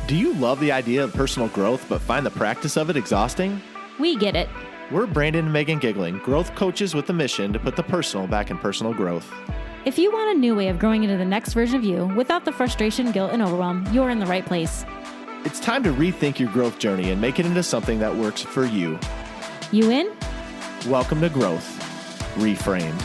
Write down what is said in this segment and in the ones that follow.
Do you love the idea of personal growth but find the practice of it exhausting? We get it. We're Brandon and Megan Giggling, growth coaches with the mission to put the personal back in personal growth. If you want a new way of growing into the next version of you without the frustration, guilt, and overwhelm, you're in the right place. It's time to rethink your growth journey and make it into something that works for you. You in? Welcome to Growth Reframed.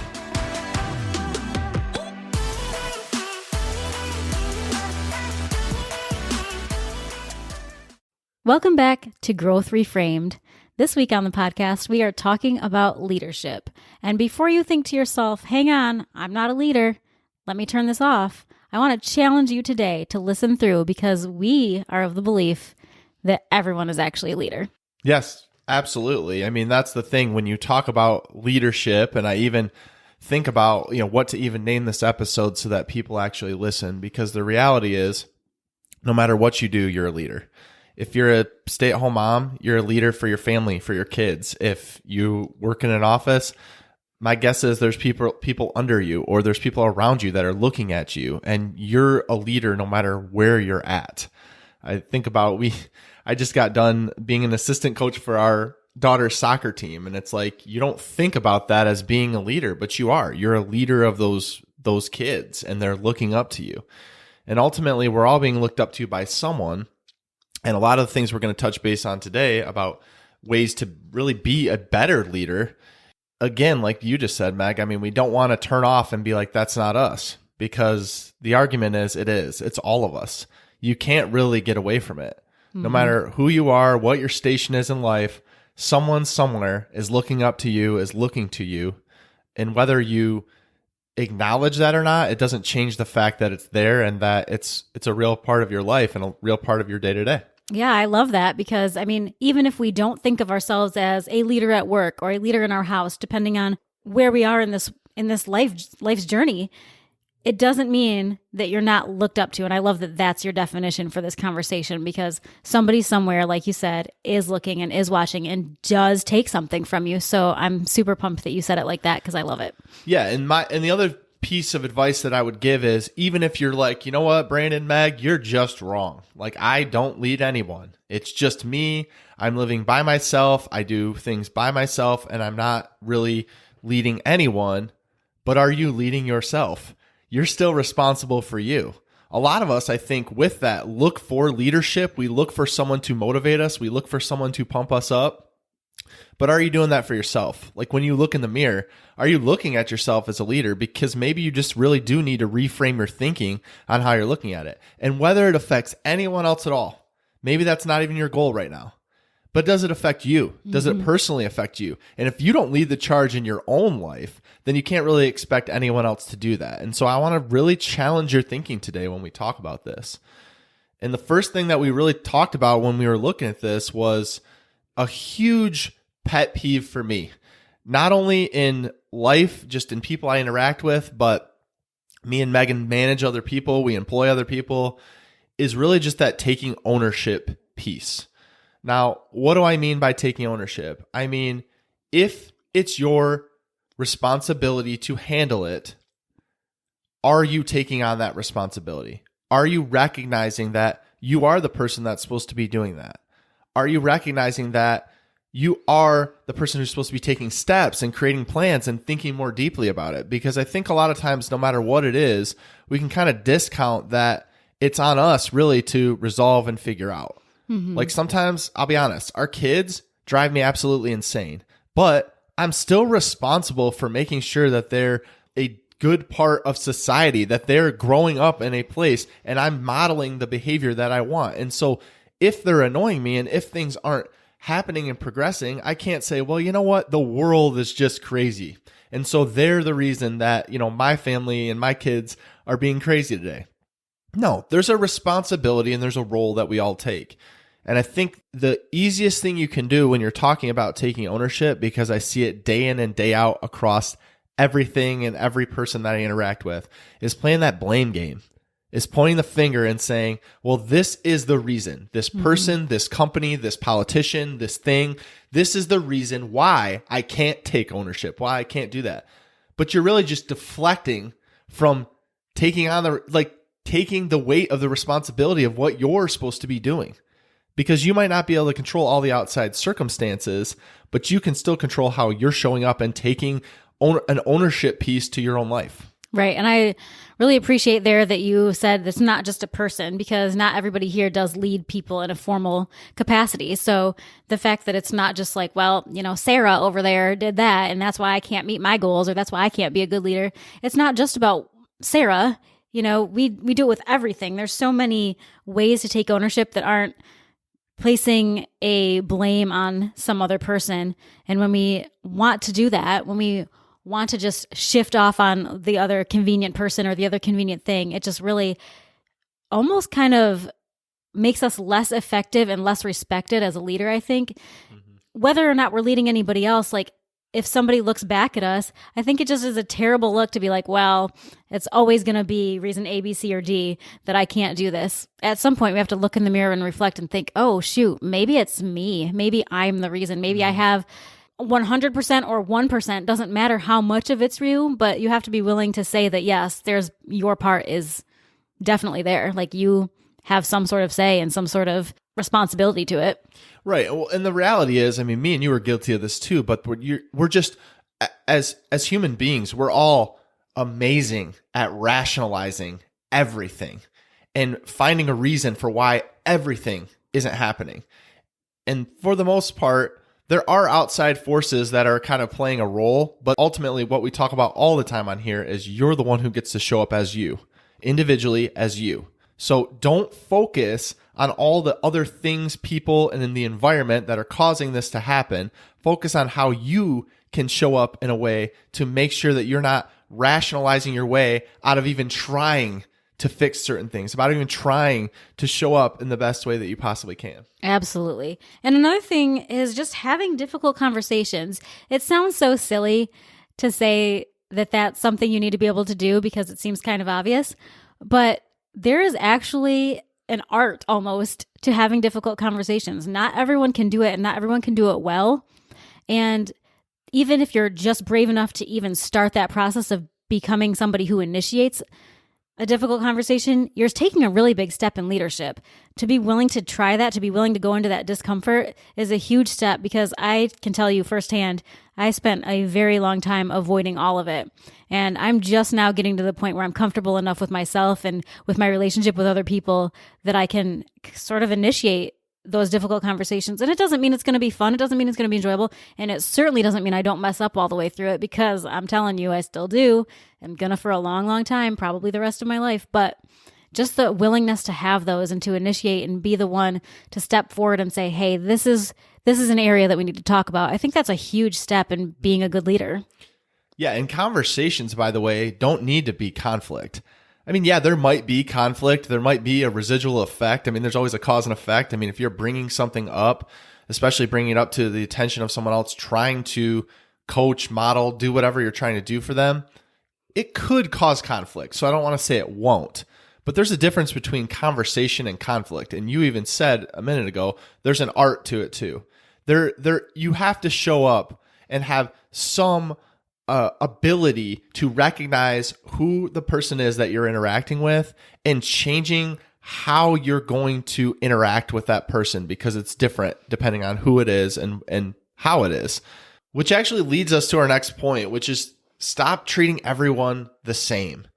Welcome back to Growth Reframed. This week on the podcast, we are talking about leadership. And before you think to yourself, hang on, I'm not a leader, let me turn this off, I want to challenge you today to listen through because we are of the belief that everyone is actually a leader. Yes, absolutely. I mean, that's the thing when you talk about leadership, and I even think about, what to even name this episode so that people actually listen, because the reality is no matter what you do, you're a leader. If you're a stay-at-home mom, you're a leader for your family, for your kids. If you work in an office, my guess is there's people under you or there's people around you that are looking at you, and you're a leader no matter where you're at. I think about I just got done being an assistant coach for our daughter's soccer team, and it's like you don't think about that as being a leader, but you are. You're a leader of those kids, and they're looking up to you. And ultimately, we're all being looked up to by someone. And a lot of the things we're going to touch base on today about ways to really be a better leader. Again, like you just said, Meg, I mean, we don't want to turn off and be like, that's not us, because the argument is it is. It's all of us. You can't really get away from it. No matter who you are, what your station is in life, someone somewhere is looking up to you, is looking to you. And whether you acknowledge that or not, it doesn't change the fact that it's there and that it's a real part of your life and a real part of your day-to-day. Yeah, I love that because, I mean, even if we don't think of ourselves as a leader at work or a leader in our house, depending on where we are in this life's journey, it doesn't mean that you're not looked up to. And I love that that's your definition for this conversation, because somebody somewhere, like you said, is looking and is watching and does take something from you. So I'm super pumped that you said it like that because I love it. Yeah, and the other piece of advice that I would give is, even if you're like, you know what, Brandon, Meg, you're just wrong. Like, I don't lead anyone. It's just me. I'm living by myself. I do things by myself, and I'm not really leading anyone. But are you leading yourself? You're still responsible for you. A lot of us, I think, with that, look for leadership. We look for someone to motivate us. We look for someone to pump us up. But are you doing that for yourself? Like, when you look in the mirror, are you looking at yourself as a leader? Because maybe you just really do need to reframe your thinking on how you're looking at it. And whether it affects anyone else at all, maybe that's not even your goal right now. But does it affect you? Does it personally affect you? And if you don't lead the charge in your own life, then you can't really expect anyone else to do that. And so I want to really challenge your thinking today when we talk about this. And the first thing that we really talked about when we were looking at this was a huge pet peeve for me, not only in life, just in people I interact with, but me and Megan manage other people, we employ other people, is really just that taking ownership piece. Now, what do I mean by taking ownership? I mean, if it's your responsibility to handle it, are you taking on that responsibility? Are you recognizing that you are the person that's supposed to be doing that? Are you recognizing that you are the person who's supposed to be taking steps and creating plans and thinking more deeply about it? Because I think a lot of times, no matter what it is, we can kind of discount that it's on us really to resolve and figure out. Like, sometimes, I'll be honest, our kids drive me absolutely insane, but I'm still responsible for making sure that they're a good part of society, that they're growing up in a place and I'm modeling the behavior that I want. And so if they're annoying me and if things aren't happening and progressing, I can't say, well, you know what? The world is just crazy. And so they're the reason that, my family and my kids are being crazy today. No, there's a responsibility and there's a role that we all take. And I think the easiest thing you can do when you're talking about taking ownership, because I see it day in and day out across everything and every person that I interact with, is playing that blame game. Is pointing the finger and saying, well, this is the reason. This person, this company, this politician, this thing, this is the reason why I can't take ownership, why I can't do that. But you're really just deflecting from taking on taking the weight of the responsibility of what you're supposed to be doing. Because you might not be able to control all the outside circumstances, but you can still control how you're showing up and taking an ownership piece to your own life. Right. And I really appreciate there that you said it's not just a person, because not everybody here does lead people in a formal capacity. So the fact that it's not just like, well, Sarah over there did that and that's why I can't meet my goals, or that's why I can't be a good leader. It's not just about Sarah. We do it with everything. There's so many ways to take ownership that aren't placing a blame on some other person. And when we want to do that, when we want to just shift off on the other convenient person or the other convenient thing, it just really almost kind of makes us less effective and less respected as a leader, I think. Whether or not we're leading anybody else, like if somebody looks back at us, I think it just is a terrible look to be like, well, it's always going to be reason A, B, C, or D that I can't do this. At some point, we have to look in the mirror and reflect and think, oh, shoot, maybe it's me. Maybe I'm the reason. Maybe I have 100% or 1%, doesn't matter how much of it's you, but you have to be willing to say that, yes, your part is definitely there. Like you have some sort of say and some sort of responsibility to it. Right. Well, and the reality is, I mean, me and you are guilty of this too, but we're just, as human beings, we're all amazing at rationalizing everything and finding a reason for why everything isn't happening. And for the most part, there are outside forces that are kind of playing a role, but ultimately what we talk about all the time on here is you're the one who gets to show up as you, individually as you. So don't focus on all the other things, people, and in the environment that are causing this to happen. Focus on how you can show up in a way to make sure that you're not rationalizing your way out of even trying to fix certain things, about even trying to show up in the best way that you possibly can. Absolutely. And another thing is just having difficult conversations. It sounds so silly to say that that's something you need to be able to do because it seems kind of obvious, but there is actually an art almost to having difficult conversations. Not everyone can do it and not everyone can do it well. And even if you're just brave enough to even start that process of becoming somebody who initiates a difficult conversation, you're taking a really big step in leadership. To be willing to try that, to be willing to go into that discomfort is a huge step, because I can tell you firsthand, I spent a very long time avoiding all of it. And I'm just now getting to the point where I'm comfortable enough with myself and with my relationship with other people that I can sort of initiate those difficult conversations. And it doesn't mean it's going to be fun. It doesn't mean it's going to be enjoyable. And it certainly doesn't mean I don't mess up all the way through it, because I'm telling you, I still do. I'm going to for a long, long time, probably the rest of my life. But just the willingness to have those and to initiate and be the one to step forward and say, hey, this is an area that we need to talk about. I think that's a huge step in being a good leader. Yeah. And conversations, by the way, don't need to be conflict. I mean, yeah, there might be conflict. There might be a residual effect. I mean, there's always a cause and effect. I mean, if you're bringing something up, especially bringing it up to the attention of someone else, trying to coach, model, do whatever you're trying to do for them, it could cause conflict. So I don't want to say it won't. But there's a difference between conversation and conflict. And you even said a minute ago, there's an art to it too. You have to show up and have some ability to recognize who the person is that you're interacting with and changing how you're going to interact with that person, because it's different depending on who it is and how it is. Which actually leads us to our next point, which is stop treating everyone the same.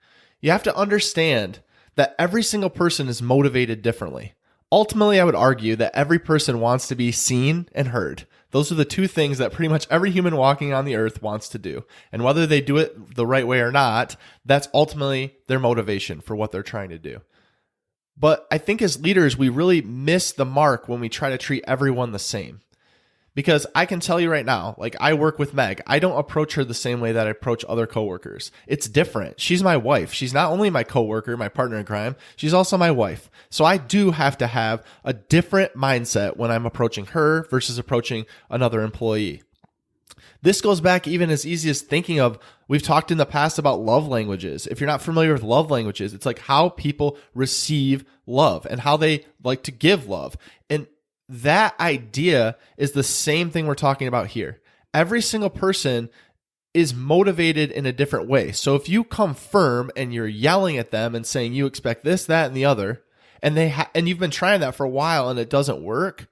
You have to understand that every single person is motivated differently. Ultimately, I would argue that every person wants to be seen and heard. Those are the two things that pretty much every human walking on the earth wants to do. And whether they do it the right way or not, that's ultimately their motivation for what they're trying to do. But I think as leaders, we really miss the mark when we try to treat everyone the same. Because I can tell you right now, like I work with Meg. I don't approach her the same way that I approach other coworkers. It's different. She's my wife. She's not only my coworker, my partner in crime, she's also my wife. So I do have to have a different mindset when I'm approaching her versus approaching another employee. This goes back even as easy as thinking of, we've talked in the past about love languages. If you're not familiar with love languages, it's like how people receive love and how they like to give love. And that idea is the same thing we're talking about here. Every single person is motivated in a different way. So if you come firm and you're yelling at them and saying you expect this, that, and the other, and and you've been trying that for a while and it doesn't work,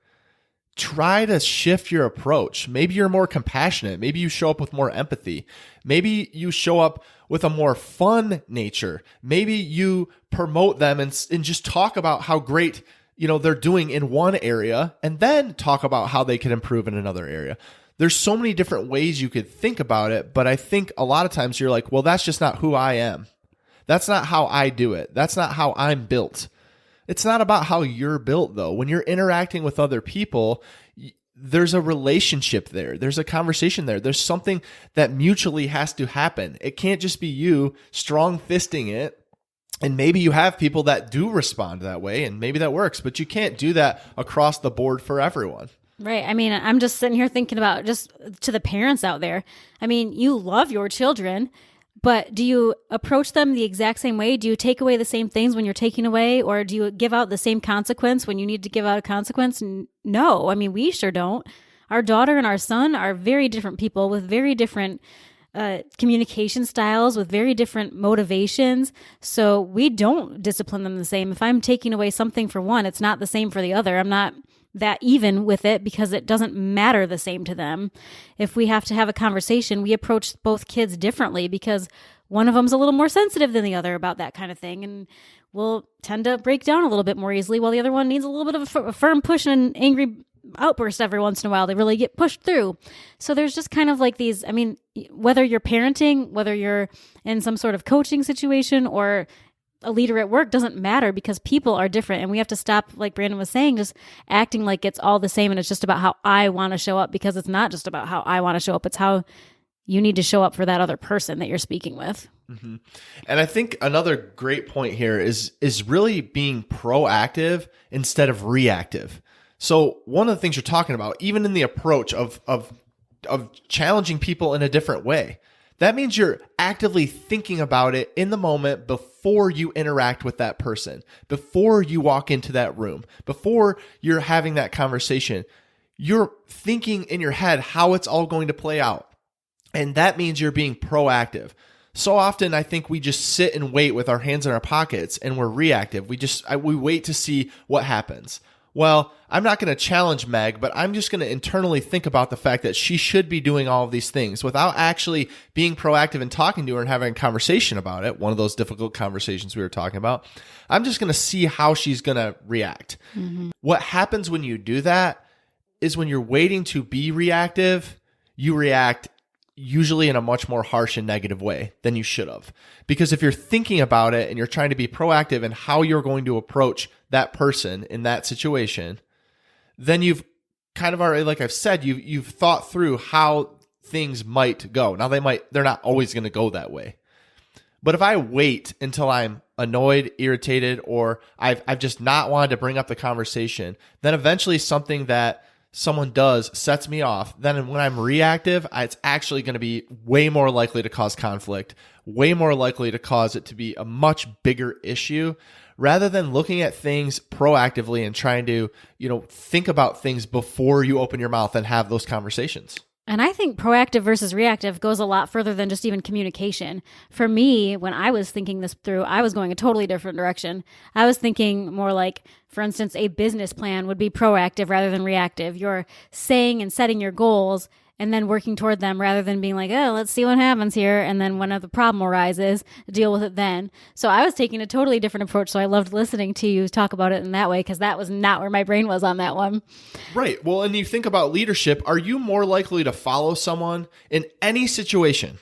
try to shift your approach. Maybe you're more compassionate. Maybe you show up with more empathy. Maybe you show up with a more fun nature. Maybe you promote them and just talk about how great, they're doing in one area, and then talk about how they can improve in another area. There's so many different ways you could think about it, but I think a lot of times you're like, well, that's just not who I am. That's not how I do it. That's not how I'm built. It's not about how you're built, though. When you're interacting with other people, there's a relationship there. There's a conversation there. There's something that mutually has to happen. It can't just be you strong fisting it. And maybe you have people that do respond that way, and maybe that works, but you can't do that across the board for everyone. Right. I mean, I'm just sitting here thinking about just to the parents out there. I mean, you love your children, but do you approach them the exact same way? Do you take away the same things when you're taking away, or do you give out the same consequence when you need to give out a consequence? No. I mean, we sure don't. Our daughter and our son are very different people with very different communication styles, with very different motivations. So we don't discipline them the same. If I'm taking away something for one, it's not the same for the other. I'm not that even with it because it doesn't matter the same to them. If we have to have a conversation, we approach both kids differently because one of them's a little more sensitive than the other about that kind of thing and will tend to break down a little bit more easily, while the other one needs a little bit of a firm push and an angry outburst every once in a while. They really get pushed through. So there's just kind of like these, I mean, whether you're parenting, whether you're in some sort of coaching situation or a leader at work, doesn't matter because people are different, and we have to stop, like Brandon was saying, just acting like it's all the same and it's just about how I want to show up, because it's not just about how I want to show up. It's how you need to show up for that other person that you're speaking with. Mm-hmm. And I think another great point here is really being proactive instead of reactive. So one of the things you're talking about, even in the approach of challenging people in a different way, that means you're actively thinking about it in the moment before you interact with that person, before you walk into that room, before you're having that conversation. You're thinking in your head how it's all going to play out. And that means you're being proactive. So often I think we just sit and wait with our hands in our pockets and we're reactive. We wait to see what happens. Well, I'm not going to challenge Meg, but I'm just going to internally think about the fact that she should be doing all of these things without actually being proactive and talking to her and having a conversation about it. One of those difficult conversations we were talking about. I'm just going to see how she's going to react. Mm-hmm. What happens when you do that is when you're waiting to be reactive, you react usually in a much more harsh and negative way than you should have. Because if you're thinking about it and you're trying to be proactive in how you're going to approach that person in that situation, then you've kind of already, like I've said, you've thought through how things might go. Now they're not always going to go that way. But if I wait until I'm annoyed, irritated, or I've just not wanted to bring up the conversation, then eventually something that someone does sets me off. Then when I'm reactive, it's actually going to be way more likely to cause conflict, way more likely to cause it to be a much bigger issue, rather than looking at things proactively and trying to, think about things before you open your mouth and have those conversations. And I think proactive versus reactive goes a lot further than just even communication. For me, when I was thinking this through, I was going a totally different direction. I was thinking more like, for instance, a business plan would be proactive rather than reactive. You're saying and setting your goals and then working toward them rather than being like, oh, let's see what happens here. And then when the problem arises, deal with it then. So I was taking a totally different approach. So I loved listening to you talk about it in that way, because that was not where my brain was on that one. Right. Well, and you think about leadership, are you more likely to follow someone in any situation?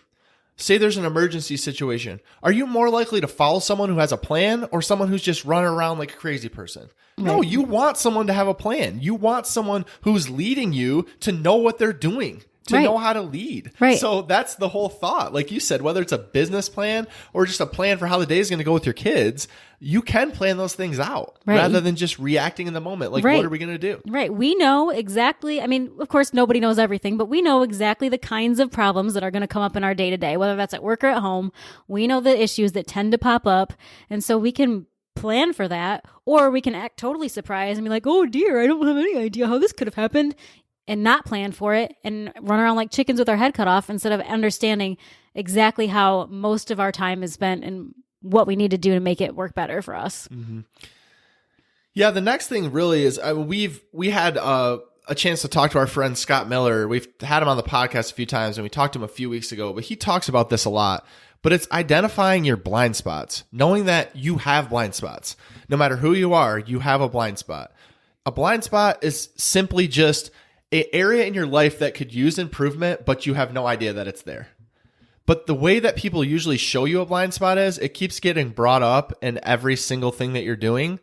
Say there's an emergency situation. Are you more likely to follow someone who has a plan or someone who's just running around like a crazy person? Right. No, you want someone to have a plan. You want someone who's leading you to know what they're doing, to know how to lead. Right. So that's the whole thought. Like you said, whether it's a business plan or just a plan for how the day is going to go with your kids, you can plan those things out rather than just reacting in the moment. Like, what are we going to do? Right. We know exactly. I mean, of course, nobody knows everything, but we know exactly the kinds of problems that are going to come up in our day to day, whether that's at work or at home. We know the issues that tend to pop up. And so we can plan for that, or we can act totally surprised and be like, oh dear, I don't have any idea how this could have happened. and not plan for it and run around like chickens with our head cut off instead of understanding exactly how most of our time is spent and what we need to do to make it work better for us. Mm-hmm. Yeah, the next thing really is we had a chance to talk to our friend Scott Miller. We've had him on the podcast a few times, and we talked to him a few weeks ago, but he talks about this a lot. But it's identifying your blind spots, knowing that you have blind spots. No matter who you are, you have a blind spot. A blind spot is simply just an area in your life that could use improvement, but you have no idea that it's there. But the way that people usually show you a blind spot is it keeps getting brought up in every single thing that you're doing.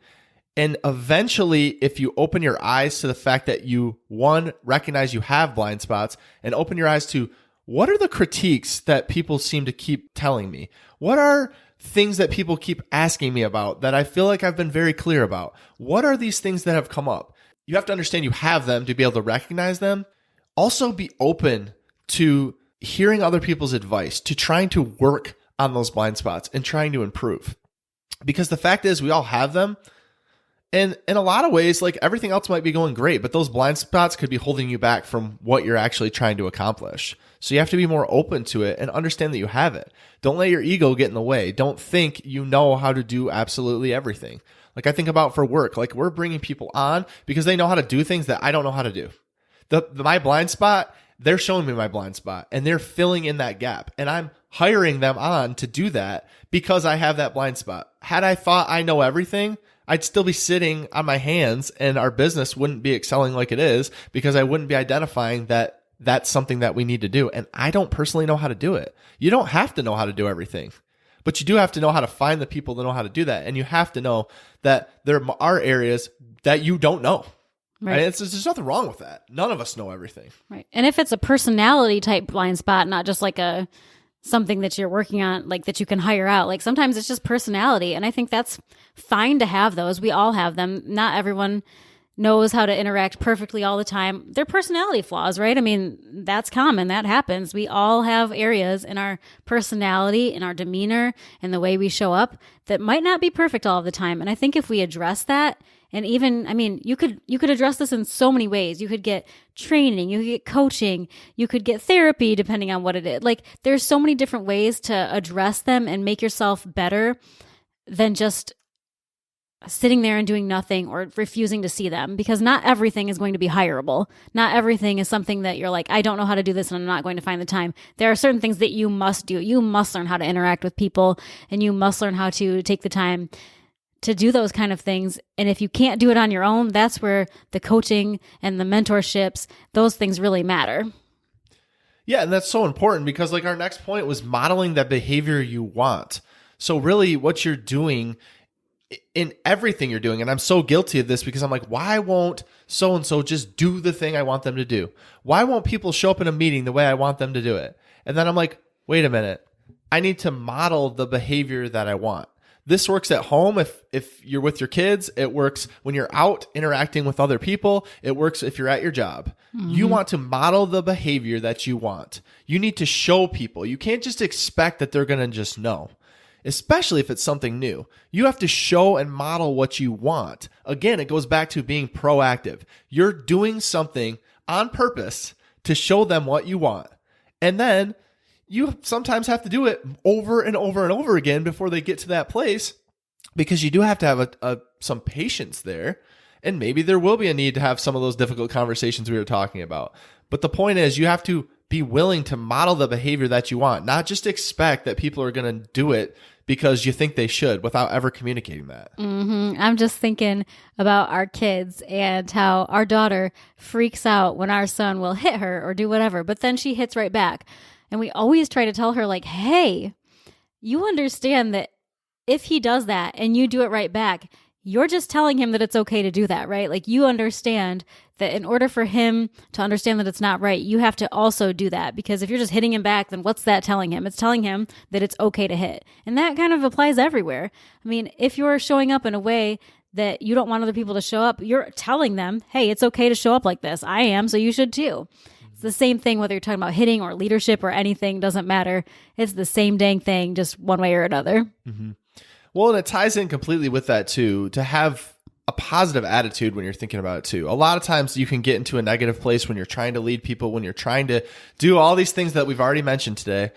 And eventually, if you open your eyes to the fact that you, one, recognize you have blind spots, and open your eyes to what are the critiques that people seem to keep telling me? What are things that people keep asking me about that I feel like I've been very clear about? What are these things that have come up? You have to understand you have them to be able to recognize them. Also be open to hearing other people's advice, to trying to work on those blind spots and trying to improve. Because the fact is we all have them. And in a lot of ways, like everything else might be going great, but those blind spots could be holding you back from what you're actually trying to accomplish. So you have to be more open to it and understand that you have it. Don't let your ego get in the way. Don't think you know how to do absolutely everything. Like I think about for work, like we're bringing people on because they know how to do things that I don't know how to do. My blind spot, they're showing me my blind spot and they're filling in that gap. And I'm hiring them on to do that because I have that blind spot. Had I thought I know everything, I'd still be sitting on my hands and our business wouldn't be excelling like it is because I wouldn't be identifying that that's something that we need to do. And I don't personally know how to do it. You don't have to know how to do everything, but you do have to know how to find the people that know how to do that. And you have to know that there are areas that you don't know. Right. And there's nothing wrong with that. None of us know everything. Right. And if it's a personality type blind spot, not just like something that you're working on, like that you can hire out. Like sometimes it's just personality. And I think that's fine to have those. We all have them. Not everyone knows how to interact perfectly all the time. They're personality flaws, right? I mean, that's common. That happens. We all have areas in our personality, in our demeanor, and the way we show up that might not be perfect all of the time. And I think if we address that, and even, I mean, you could address this in so many ways. You could get training, you could get coaching, you could get therapy, depending on what it is. Like there's so many different ways to address them and make yourself better than just sitting there and doing nothing or refusing to see them, because not everything is going to be hireable. Not everything is something that you're like, I don't know how to do this and I'm not going to find the time. There are certain things that you must do. You must learn how to interact with people and you must learn how to take the time to do those kind of things. And if you can't do it on your own, that's where the coaching and the mentorships, those things really matter. Yeah, and that's so important because like our next point was modeling that behavior you want. So really what you're doing in everything you're doing, and I'm so guilty of this because I'm like, why won't so-and-so just do the thing I want them to do? Why won't people show up in a meeting the way I want them to do it? And then I'm like, wait a minute, I need to model the behavior that I want. This works at home if you're with your kids. It works when you're out interacting with other people. It works if you're at your job. Mm-hmm. You want to model the behavior that you want. You need to show people. You can't just expect that they're going to just know, especially if it's something new. You have to show and model what you want. Again, it goes back to being proactive. You're doing something on purpose to show them what you want. And then you sometimes have to do it over and over and over again before they get to that place, because you do have to have some patience there. And maybe there will be a need to have some of those difficult conversations we were talking about. But the point is you have to be willing to model the behavior that you want, not just expect that people are going to do it because you think they should without ever communicating that. Mm-hmm. I'm just thinking about our kids and how our daughter freaks out when our son will hit her or do whatever, but then she hits right back. And we always try to tell her like, hey, you understand that if he does that and you do it right back, you're just telling him that it's okay to do that, right? Like you understand that in order for him to understand that it's not right, you have to also do that. Because if you're just hitting him back, then what's that telling him? It's telling him that it's okay to hit. And that kind of applies everywhere. I mean, if you're showing up in a way that you don't want other people to show up, you're telling them, hey, it's okay to show up like this. I am, so you should too. It's the same thing whether you're talking about hitting or leadership or anything, doesn't matter. It's the same dang thing, just one way or another. Mm-hmm. Well, and it ties in completely with that too, to have a positive attitude when you're thinking about it too. A lot of times you can get into a negative place when you're trying to lead people, when you're trying to do all these things that we've already mentioned today.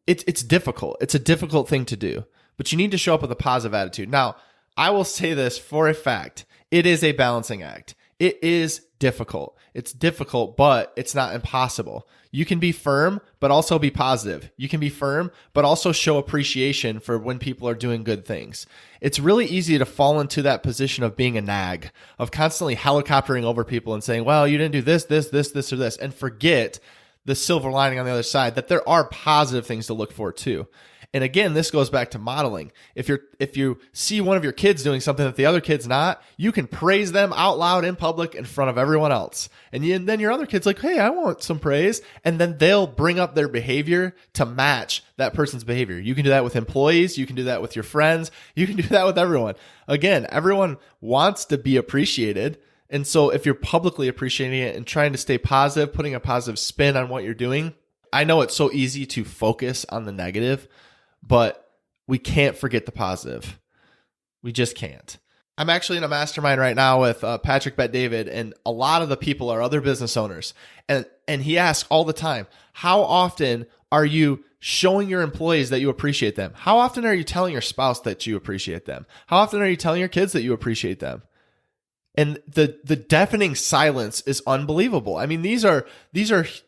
It's difficult. It's a difficult thing to do, but you need to show up with a positive attitude. Now, I will say this for a fact. It is a balancing act. It is difficult. It's difficult, but it's not impossible. You can be firm, but also be positive. You can be firm, but also show appreciation for when people are doing good things. It's really easy to fall into that position of being a nag, of constantly helicoptering over people and saying, well, you didn't do this, this, or this, and forget the silver lining on the other side, that there are positive things to look for too. And again, this goes back to modeling. If you see one of your kids doing something that the other kid's not, you can praise them out loud in public in front of everyone else. And then your other kid's like, hey, I want some praise. And then they'll bring up their behavior to match that person's behavior. You can do that with employees. You can do that with your friends. You can do that with everyone. Again, everyone wants to be appreciated. And so if you're publicly appreciating it and trying to stay positive, putting a positive spin on what you're doing, I know it's so easy to focus on the negative, but we can't forget the positive. We just can't. I'm actually in a mastermind right now with Patrick Bet-David, and a lot of the people are other business owners. And he asks all the time, how often are you showing your employees that you appreciate them? How often are you telling your spouse that you appreciate them? How often are you telling your kids that you appreciate them? And the deafening silence is unbelievable. I mean, these are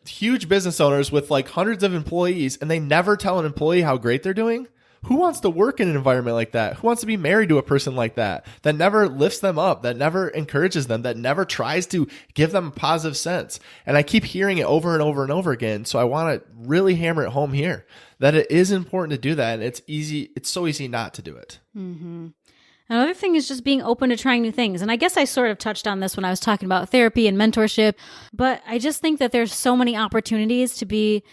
huge business owners with like hundreds of employees, and they never tell an employee how great they're doing. Who wants to work in an environment like that? Who wants to be married to a person like that never lifts them up, that never encourages them, that never tries to give them a positive sense? And I keep hearing it over and over and over again. So I want to really hammer it home here that it is important to do that. And it's easy. It's so easy not to do it. Mm-hmm. Another thing is just being open to trying new things. And I guess I sort of touched on this when I was talking about therapy and mentorship, but I just think that there's so many opportunities to be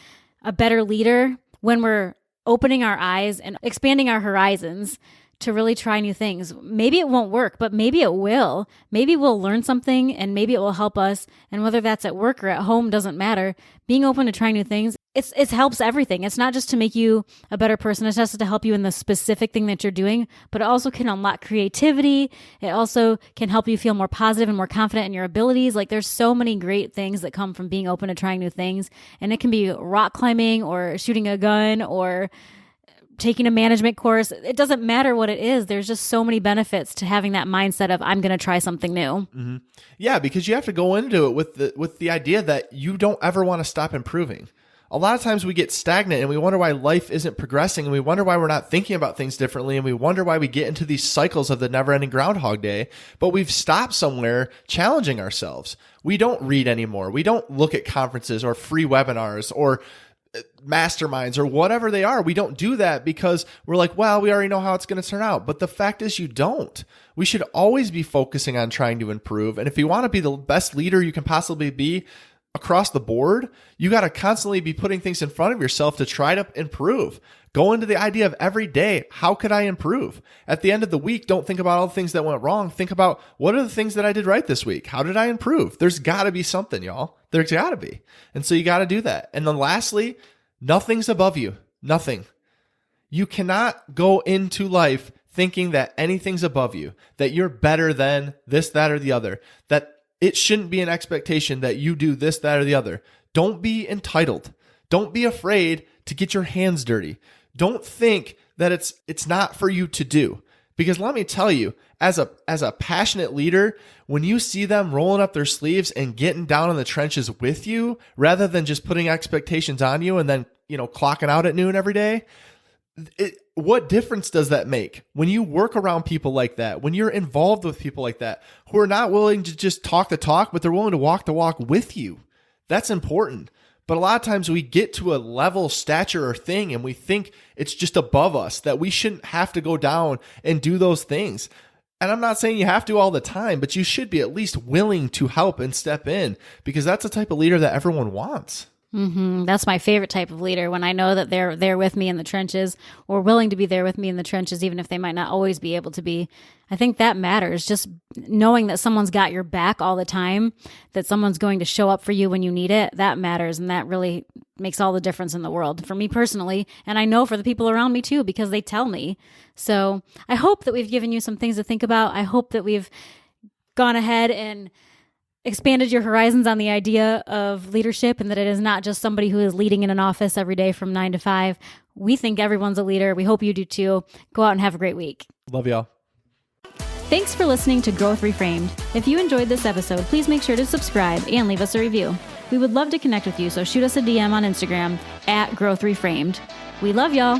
a better leader when we're opening our eyes and expanding our horizons to really try new things. Maybe it won't work, but maybe it will. Maybe we'll learn something and maybe it will help us. And whether that's at work or at home doesn't matter. Being open to trying new things, it helps everything. It's not just to make you a better person. It's just to help you in the specific thing that you're doing, but it also can unlock creativity. It also can help you feel more positive and more confident in your abilities. Like there's so many great things that come from being open to trying new things. And it can be rock climbing or shooting a gun or taking a management course. It doesn't matter what it is. There's just so many benefits to having that mindset of I'm going to try something new. Mm-hmm. Yeah, because you have to go into it with the idea that you don't ever want to stop improving. A lot of times we get stagnant and we wonder why life isn't progressing, and we wonder why we're not thinking about things differently, and we wonder why we get into these cycles of the never-ending Groundhog Day, but we've stopped somewhere challenging ourselves. We don't read anymore. We don't look at conferences or free webinars or masterminds or whatever they are. We don't do that because we're like, well, we already know how it's going to turn out. But the fact is you don't. We should always be focusing on trying to improve. And if you want to be the best leader you can possibly be across the board, you got to constantly be putting things in front of yourself to try to improve. Go into the idea of every day, how could I improve? At the end of the week, don't think about all the things that went wrong. Think about what are the things that I did right this week? How did I improve? There's got to be something, y'all. There's got to be. And so you got to do that. And then lastly, nothing's above you. Nothing. You cannot go into life thinking that anything's above you, that you're better than this, that, or the other, that it shouldn't be an expectation that you do this, that, or the other. Don't be entitled. Don't be afraid to get your hands dirty. Don't think that it's not for you to do. Because let me tell you, as a passionate leader, when you see them rolling up their sleeves and getting down in the trenches with you, rather than just putting expectations on you and then, clocking out at noon every day, what difference does that make when you work around people like that, when you're involved with people like that, who are not willing to just talk the talk, but they're willing to walk the walk with you? That's important. But a lot of times we get to a level, stature, or thing, and we think it's just above us, that we shouldn't have to go down and do those things. And I'm not saying you have to all the time, but you should be at least willing to help and step in, because that's the type of leader that everyone wants. Mm-hmm. That's my favorite type of leader, when I know that they're there with me in the trenches, or willing to be there with me in the trenches, even if they might not always be able to be. I think that matters. Just knowing that someone's got your back all the time, that someone's going to show up for you when you need it, that matters. And that really makes all the difference in the world for me personally. And I know for the people around me too, because they tell me. So I hope that we've given you some things to think about. I hope that we've gone ahead and expanded your horizons on the idea of leadership and that it is not just somebody who is leading in an office every day from 9 to 5. We think everyone's a leader. We hope you do too. Go out and have a great week. Love y'all. Thanks for listening to Growth Reframed. If you enjoyed this episode, please make sure to subscribe and leave us a review. We would love to connect with you, so shoot us a DM on Instagram @Growth Reframed. We love y'all.